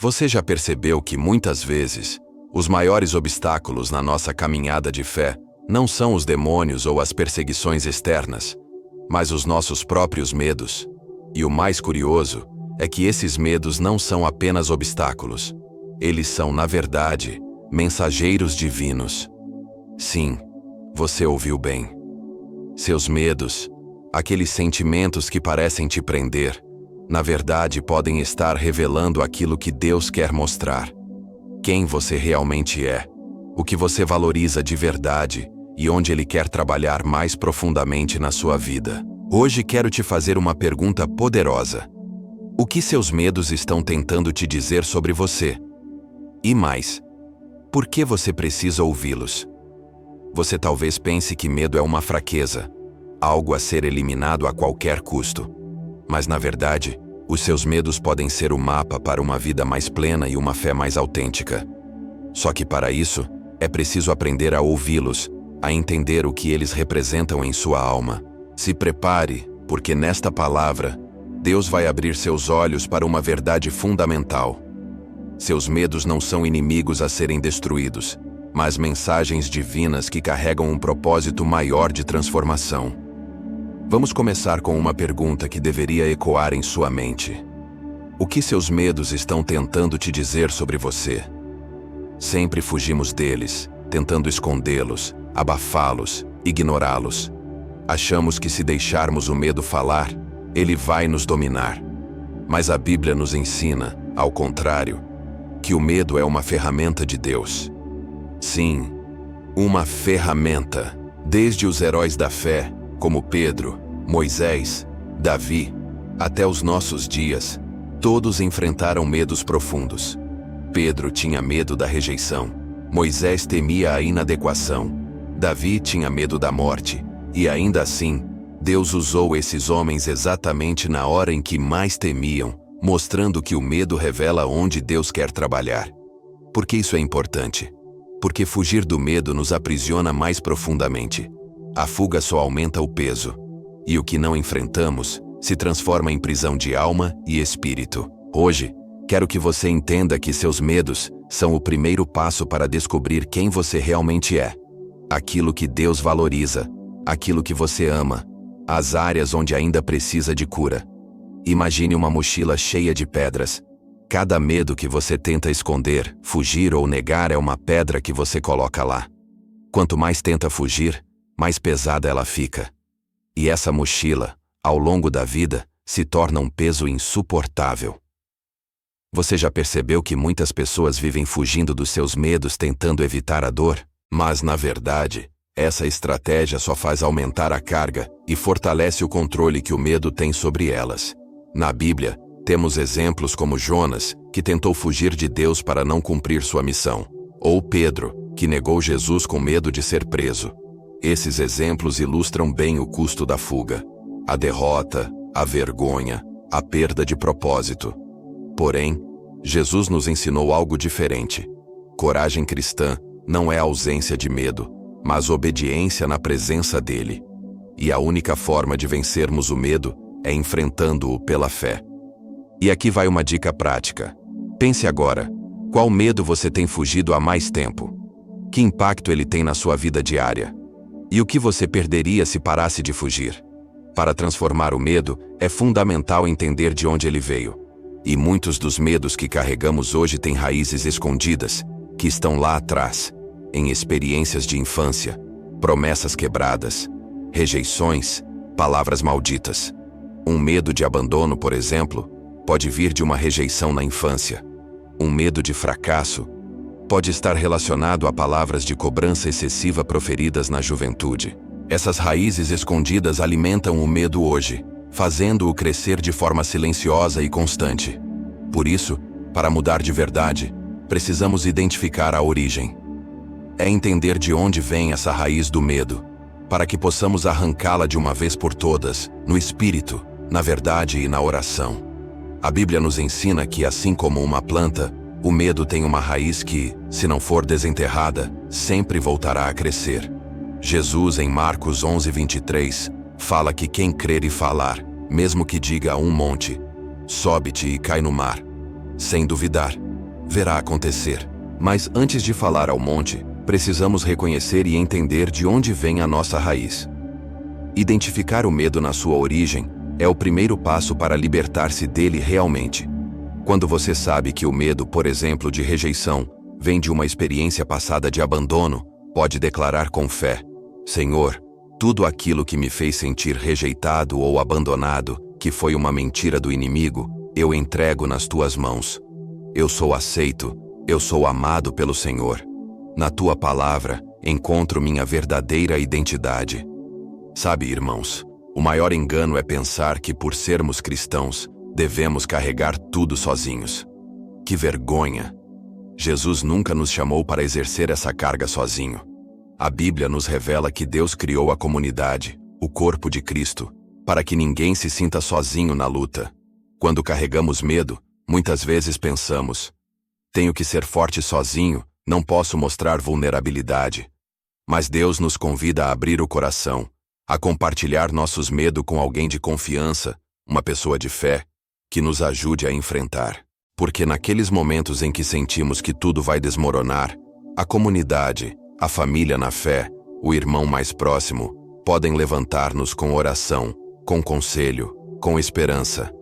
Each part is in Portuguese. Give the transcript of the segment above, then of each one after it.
Você já percebeu que muitas vezes os maiores obstáculos na nossa caminhada de fé não são os demônios ou as perseguições externas, mas os nossos próprios medos? E o mais curioso é que esses medos não são apenas obstáculos. Eles são, na verdade, mensageiros divinos. Sim, você ouviu bem. Seus medos, aqueles sentimentos que parecem te prender, na verdade podem estar revelando aquilo que Deus quer mostrar. Quem você realmente é, o que você valoriza de verdade e onde Ele quer trabalhar mais profundamente na sua vida. Hoje quero te fazer uma pergunta poderosa. O que seus medos estão tentando te dizer sobre você? E mais, por que você precisa ouvi-los? Você talvez pense que medo é uma fraqueza, algo a ser eliminado a qualquer custo. Mas, na verdade, os seus medos podem ser o mapa para uma vida mais plena e uma fé mais autêntica. Só que para isso, é preciso aprender a ouvi-los, a entender o que eles representam em sua alma. Se prepare, porque nesta palavra, Deus vai abrir seus olhos para uma verdade fundamental. Seus medos não são inimigos a serem destruídos, mas mensagens divinas que carregam um propósito maior de transformação. Vamos começar com uma pergunta que deveria ecoar em sua mente. O que seus medos estão tentando te dizer sobre você? Sempre fugimos deles, tentando escondê-los, abafá-los, ignorá-los. Achamos que se deixarmos o medo falar, ele vai nos dominar. Mas a Bíblia nos ensina, ao contrário, que o medo é uma ferramenta de Deus. Sim, uma ferramenta. Desde os heróis da fé, como Pedro, Moisés, Davi, até os nossos dias, todos enfrentaram medos profundos. Pedro tinha medo da rejeição, Moisés temia a inadequação, Davi tinha medo da morte, e ainda assim, Deus usou esses homens exatamente na hora em que mais temiam, mostrando que o medo revela onde Deus quer trabalhar. Por que isso é importante? Porque fugir do medo nos aprisiona mais profundamente. A fuga só aumenta o peso. E o que não enfrentamos se transforma em prisão de alma e espírito. Hoje, quero que você entenda que seus medos são o primeiro passo para descobrir quem você realmente é. Aquilo que Deus valoriza, aquilo que você ama, as áreas onde ainda precisa de cura. Imagine uma mochila cheia de pedras. Cada medo que você tenta esconder, fugir ou negar é uma pedra que você coloca lá. Quanto mais tenta fugir, mais pesada ela fica. E essa mochila, ao longo da vida, se torna um peso insuportável. Você já percebeu que muitas pessoas vivem fugindo dos seus medos tentando evitar a dor? Mas, na verdade, essa estratégia só faz aumentar a carga e fortalece o controle que o medo tem sobre elas. Na Bíblia, temos exemplos como Jonas, que tentou fugir de Deus para não cumprir sua missão, ou Pedro, que negou Jesus com medo de ser preso. Esses exemplos ilustram bem o custo da fuga, a derrota, a vergonha, a perda de propósito. Porém, Jesus nos ensinou algo diferente. Coragem cristã não é ausência de medo, mas obediência na presença dele. E a única forma de vencermos o medo é enfrentando-o pela fé. E aqui vai uma dica prática. Pense agora, qual medo você tem fugido há mais tempo? Que impacto ele tem na sua vida diária? E o que você perderia se parasse de fugir? Para transformar o medo, é fundamental entender de onde ele veio. E muitos dos medos que carregamos hoje têm raízes escondidas, que estão lá atrás, em experiências de infância, promessas quebradas, rejeições, palavras malditas. Um medo de abandono, por exemplo, pode vir de uma rejeição na infância. Um medo de fracasso pode estar relacionado a palavras de cobrança excessiva proferidas na juventude. Essas raízes escondidas alimentam o medo hoje, fazendo-o crescer de forma silenciosa e constante. Por isso, para mudar de verdade, precisamos identificar a origem. É entender de onde vem essa raiz do medo, para que possamos arrancá-la de uma vez por todas, no espírito, na verdade e na oração. A Bíblia nos ensina que, assim como uma planta, o medo tem uma raiz que, se não for desenterrada, sempre voltará a crescer. Jesus, em Marcos 11:23, fala que quem crer e falar, mesmo que diga a um monte, sobe-te e cai no mar, sem duvidar, verá acontecer. Mas antes de falar ao monte, precisamos reconhecer e entender de onde vem a nossa raiz. Identificar o medo na sua origem é o primeiro passo para libertar-se dele realmente. Quando você sabe que o medo, por exemplo, de rejeição, vem de uma experiência passada de abandono, pode declarar com fé: Senhor, tudo aquilo que me fez sentir rejeitado ou abandonado, que foi uma mentira do inimigo, eu entrego nas tuas mãos. Eu sou aceito, eu sou amado pelo Senhor. Na tua palavra, encontro minha verdadeira identidade. Sabe, irmãos, o maior engano é pensar que por sermos cristãos, devemos carregar tudo sozinhos. Que vergonha! Jesus nunca nos chamou para exercer essa carga sozinho. A Bíblia nos revela que Deus criou a comunidade, o corpo de Cristo, para que ninguém se sinta sozinho na luta. Quando carregamos medo, muitas vezes pensamos: tenho que ser forte sozinho, não posso mostrar vulnerabilidade. Mas Deus nos convida a abrir o coração, a compartilhar nossos medos com alguém de confiança, uma pessoa de fé, que nos ajude a enfrentar. Porque naqueles momentos em que sentimos que tudo vai desmoronar, a comunidade, a família na fé, o irmão mais próximo, podem levantar-nos com oração, com conselho, com esperança.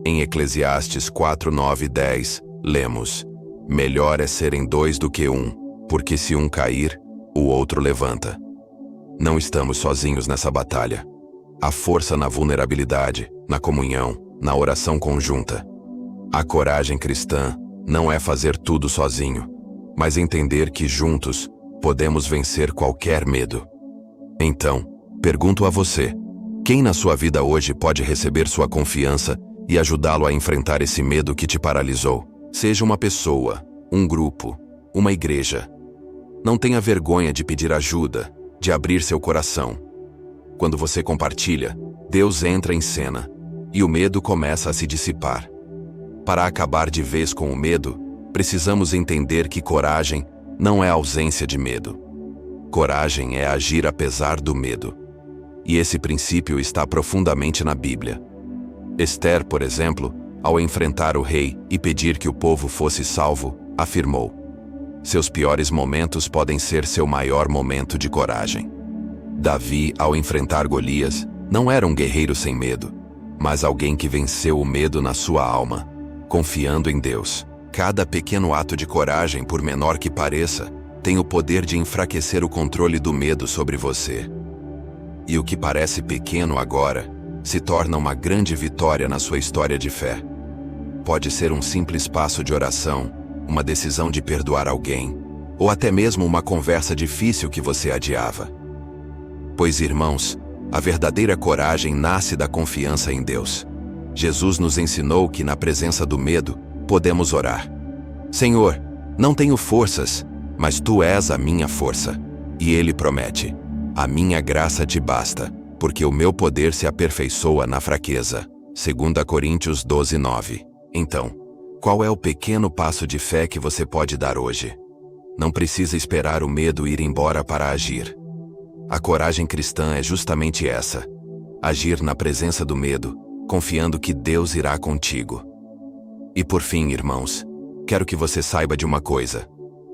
Em Eclesiastes 4, 9 e 10, lemos: melhor é serem dois do que um, porque se um cair, o outro levanta. Não estamos sozinhos nessa batalha. Há força na vulnerabilidade, na comunhão, na oração conjunta. A coragem cristã não é fazer tudo sozinho, mas entender que juntos podemos vencer qualquer medo. Então, pergunto a você: quem na sua vida hoje pode receber sua confiança e ajudá-lo a enfrentar esse medo que te paralisou? Seja uma pessoa, um grupo, uma igreja. Não tenha vergonha de pedir ajuda, de abrir seu coração. Quando você compartilha, Deus entra em cena e o medo começa a se dissipar. Para acabar de vez com o medo, precisamos entender que coragem não é ausência de medo. Coragem é agir apesar do medo. E esse princípio está profundamente na Bíblia. Esther, por exemplo, ao enfrentar o rei e pedir que o povo fosse salvo, afirmou: seus piores momentos podem ser seu maior momento de coragem. Davi, ao enfrentar Golias, não era um guerreiro sem medo, mas alguém que venceu o medo na sua alma, confiando em Deus. Cada pequeno ato de coragem, por menor que pareça, tem o poder de enfraquecer o controle do medo sobre você. E o que parece pequeno agora, se torna uma grande vitória na sua história de fé. Pode ser um simples passo de oração, uma decisão de perdoar alguém, ou até mesmo uma conversa difícil que você adiava. Pois, irmãos, a verdadeira coragem nasce da confiança em Deus. Jesus nos ensinou que na presença do medo, podemos orar: Senhor, não tenho forças, mas Tu és a minha força. E Ele promete: a minha graça te basta, porque o meu poder se aperfeiçoa na fraqueza. 2 Coríntios 12, 9. Então, qual é o pequeno passo de fé que você pode dar hoje? Não precisa esperar o medo ir embora para agir. A coragem cristã é justamente essa: agir na presença do medo, confiando que Deus irá contigo. E por fim, irmãos, quero que você saiba de uma coisa: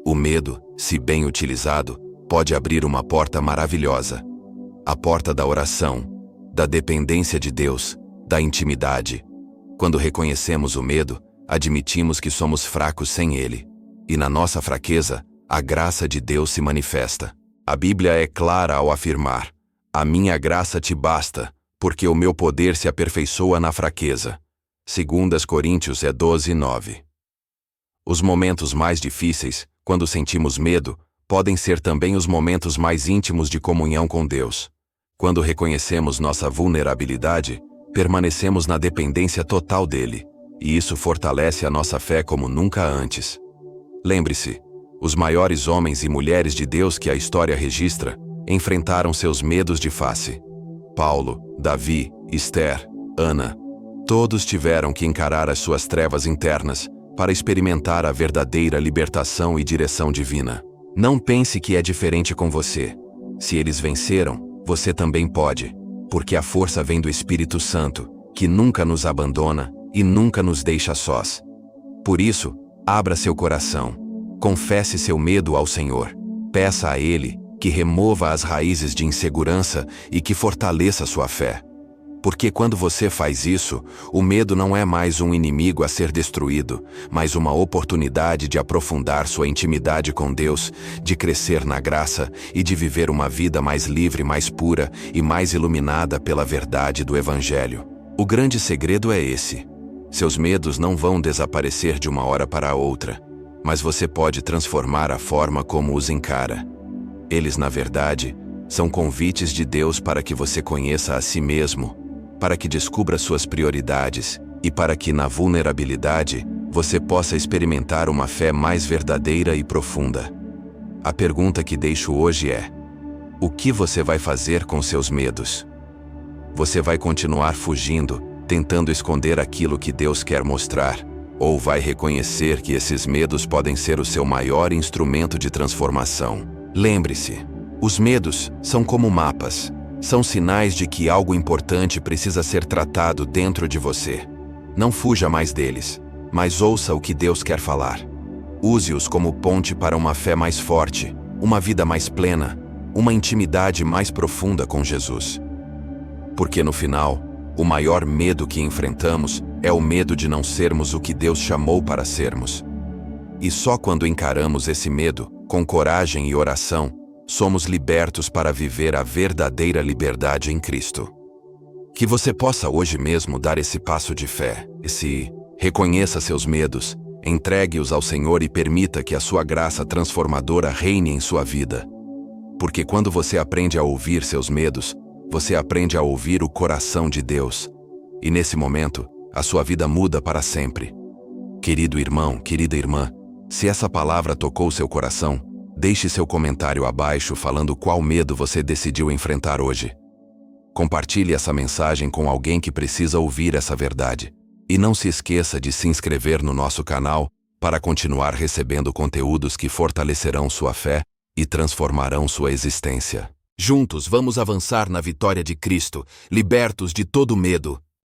o medo, se bem utilizado, pode abrir uma porta maravilhosa. A porta da oração, da dependência de Deus, da intimidade. Quando reconhecemos o medo, admitimos que somos fracos sem ele. E na nossa fraqueza, a graça de Deus se manifesta. A Bíblia é clara ao afirmar: a minha graça te basta, porque o meu poder se aperfeiçoa na fraqueza. 2 Coríntios 12, 9. Os momentos mais difíceis, quando sentimos medo, podem ser também os momentos mais íntimos de comunhão com Deus. Quando reconhecemos nossa vulnerabilidade, permanecemos na dependência total dele, e isso fortalece a nossa fé como nunca antes. Lembre-se, os maiores homens e mulheres de Deus que a história registra enfrentaram seus medos de face. Paulo, Davi, Esther, Ana, todos tiveram que encarar as suas trevas internas para experimentar a verdadeira libertação e direção divina. Não pense que é diferente com você. Se eles venceram, você também pode, porque a força vem do Espírito Santo, que nunca nos abandona e nunca nos deixa sós. Por isso, Abra seu coração. Confesse seu medo ao Senhor. Peça a Ele que remova as raízes de insegurança e que fortaleça sua fé. Porque quando você faz isso, o medo não é mais um inimigo a ser destruído, mas uma oportunidade de aprofundar sua intimidade com Deus, de crescer na graça e de viver uma vida mais livre, mais pura e mais iluminada pela verdade do Evangelho. O grande segredo é esse. Seus medos não vão desaparecer de uma hora para a outra, mas você pode transformar a forma como os encara. Eles, na verdade, são convites de Deus para que você conheça a si mesmo, para que descubra suas prioridades e para que, na vulnerabilidade, você possa experimentar uma fé mais verdadeira e profunda. A pergunta que deixo hoje é: o que você vai fazer com seus medos? Você vai continuar fugindo, tentando esconder aquilo que Deus quer mostrar, ou vai reconhecer que esses medos podem ser o seu maior instrumento de transformação? Lembre-se, os medos são como mapas. São sinais de que algo importante precisa ser tratado dentro de você. Não fuja mais deles, mas ouça o que Deus quer falar. Use-os como ponte para uma fé mais forte, uma vida mais plena, uma intimidade mais profunda com Jesus. Porque no final, o maior medo que enfrentamos é o medo de não sermos o que Deus chamou para sermos. E só quando encaramos esse medo, com coragem e oração, somos libertos para viver a verdadeira liberdade em Cristo. Que você possa hoje mesmo dar esse passo de fé, reconheça seus medos, entregue-os ao Senhor e permita que a sua graça transformadora reine em sua vida. Porque quando você aprende a ouvir seus medos, você aprende a ouvir o coração de Deus. E nesse momento, a sua vida muda para sempre. Querido irmão, querida irmã, se essa palavra tocou seu coração, deixe seu comentário abaixo falando qual medo você decidiu enfrentar hoje. Compartilhe essa mensagem com alguém que precisa ouvir essa verdade. E não se esqueça de se inscrever no nosso canal para continuar recebendo conteúdos que fortalecerão sua fé e transformarão sua existência. Juntos vamos avançar na vitória de Cristo, libertos de todo medo,